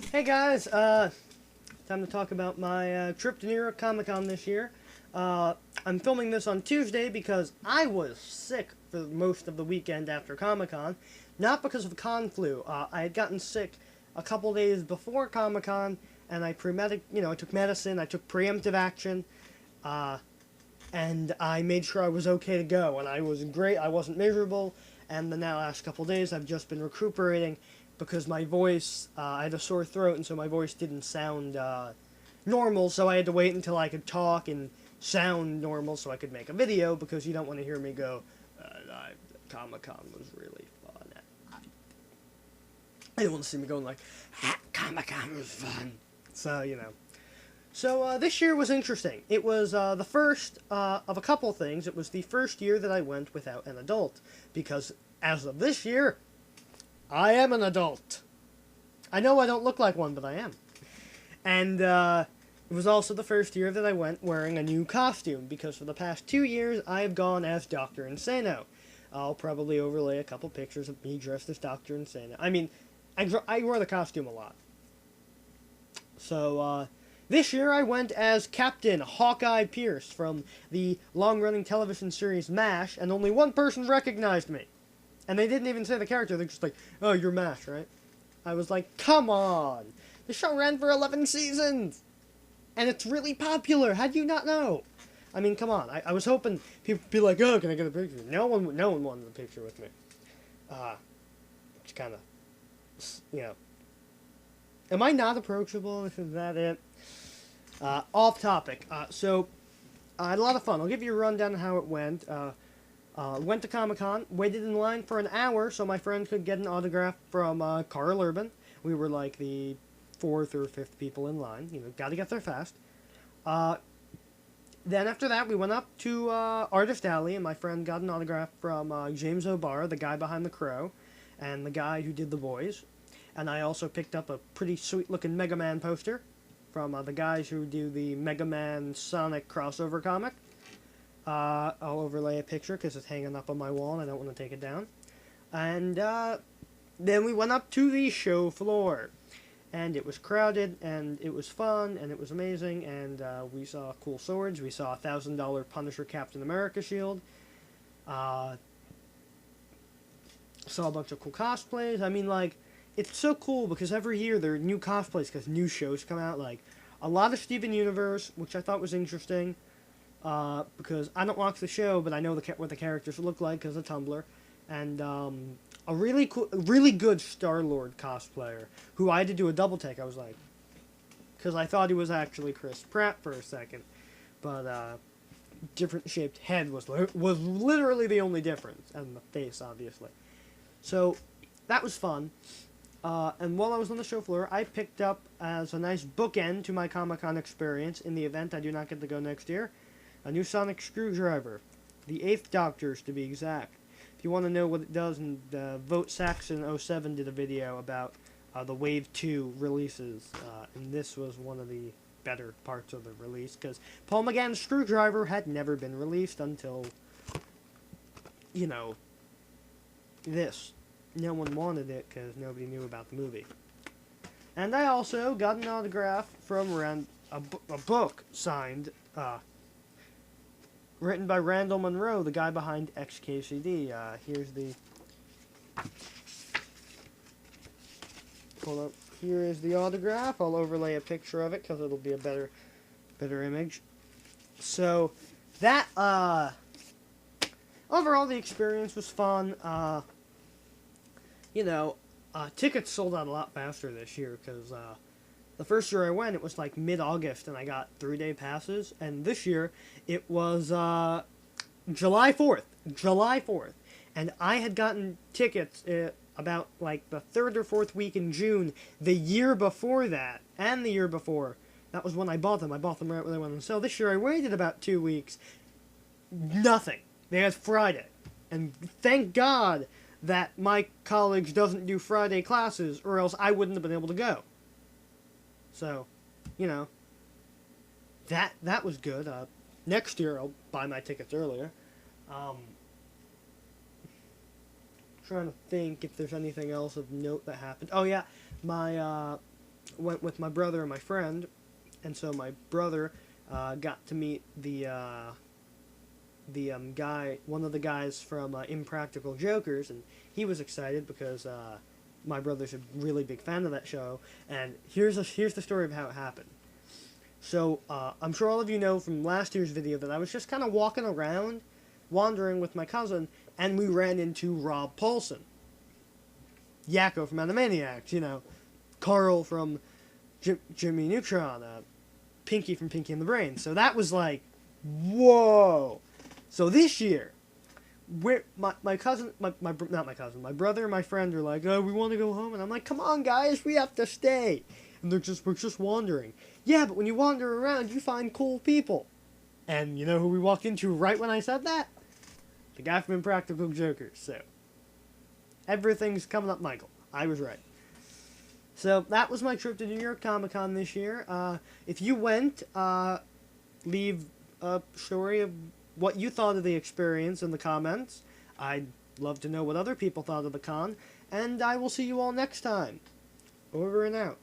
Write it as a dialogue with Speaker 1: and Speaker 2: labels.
Speaker 1: Hey guys, time to talk about my trip to New York Comic Con this year. I'm filming this on Tuesday because I was sick for most of the weekend after Comic Con. Not because of con flu. I had gotten sick a couple days before Comic Con, and I I took medicine, I took preemptive action, and I made sure I was okay to go. And I was great. I wasn't miserable. And the last couple days, I've just been recuperating because my voice, I had a sore throat, and so my voice didn't sound normal, so I had to wait until I could talk and sound normal so I could make a video, because you don't want to hear me go, Comic-Con was really fun. I don't want to see me going like, Comic-Con was fun. So, So, this year was interesting. It was the first of a couple things. It was the first year that I went without an adult, because as of this year, I am an adult. I know I don't look like one, but I am. And it was also the first year that I went wearing a new costume, because for the past 2 years, I have gone as Dr. Insano. I'll probably overlay a couple pictures of me dressed as Dr. Insano. I mean, I wear the costume a lot. So, this year I went as Captain Hawkeye Pierce from the long-running television series MASH, and only one person recognized me. And they didn't even say the character, they're just like, oh, you're MASH, right? I was like, come on! The show ran for 11 seasons! And it's really popular, how do you not know? I mean, come on, I was hoping people would be like, oh, can I get a picture? No one wanted a picture with me. Which kind of, Am I not approachable? Is that it? Off topic. So, I had a lot of fun. I'll give you a rundown of how it went. Went to Comic-Con, waited in line for an hour so my friend could get an autograph from Carl Urban. We were like the 4th or 5th people in line. Gotta get there fast. Then after that, we went up to Artist Alley, and my friend got an autograph from James O'Barr, the guy behind The Crow, and the guy who did The Boys. And I also picked up a pretty sweet-looking Mega Man poster from the guys who do the Mega Man Sonic crossover comic. I'll overlay a picture because it's hanging up on my wall and I don't want to take it down. And then we went up to the show floor. And it was crowded, and it was fun, and it was amazing, and we saw cool swords. We saw a $1,000 Punisher Captain America shield. Saw a bunch of cool cosplays. I mean, like, it's so cool because every year there are new cosplays because new shows come out. Like, a lot of Steven Universe, which I thought was interesting. Because I don't watch the show, but I know what the characters look like because of Tumblr. And a really good Star-Lord cosplayer who I had to do a double take. I was like, because I thought he was actually Chris Pratt for a second, but different shaped head was literally the only difference, and the face obviously. So that was fun. And while I was on the show floor, I picked up as a nice bookend to my Comic-Con experience in the event I do not get to go next year, a new sonic screwdriver, the 8th Doctor's to be exact. If you want to know what it does, Vote Saxon 07 did a video about the Wave 2 releases, and this was one of the better parts of the release, because Paul McGann's screwdriver had never been released until, this. No one wanted it because nobody knew about the movie. And I also got an autograph from a book signed, written by Randall Monroe, the guy behind XKCD. Here's the... Hold up. Here is the autograph. I'll overlay a picture of it because it'll be a better image. So, that, overall the experience was fun. Tickets sold out a lot faster this year because, the first year I went, it was like mid-August, and I got 3-day passes. And this year, it was July 4th. July 4th. And I had gotten tickets about like the 3rd or 4th week in June, the year before that, and the year before. That was when I bought them. I bought them right when they went on sale. This year I waited about 2 weeks. Nothing. They had Friday. And thank God that my college doesn't do Friday classes, or else I wouldn't have been able to go. So, that was good. Next year I'll buy my tickets earlier. Trying to think if there's anything else of note that happened. Oh yeah, my went with my brother and my friend, and so my brother got to meet the guy, one of the guys from Impractical Jokers, and he was excited because my brother's a really big fan of that show. And here's the story of how it happened. So I'm sure all of you know from last year's video that I was just kind of walking around, wandering with my cousin, and we ran into Rob Paulson, Yakko from Animaniacs, you know, Carl from Jimmy Neutron, Pinky from Pinky and the Brain. So that was like, whoa. So this year, my cousin, not my cousin, my brother and my friend are like, oh, we want to go home. And I'm like, come on, guys, we have to stay. And we're just wandering. Yeah, but when you wander around, you find cool people. And you know who we walked into right when I said that? The guy from Impractical Jokers. So, everything's coming up, Michael. I was right. So, that was my trip to New York Comic Con this year. If you went, leave a story of what you thought of the experience in the comments. I'd love to know what other people thought of the con. And I will see you all next time. Over and out.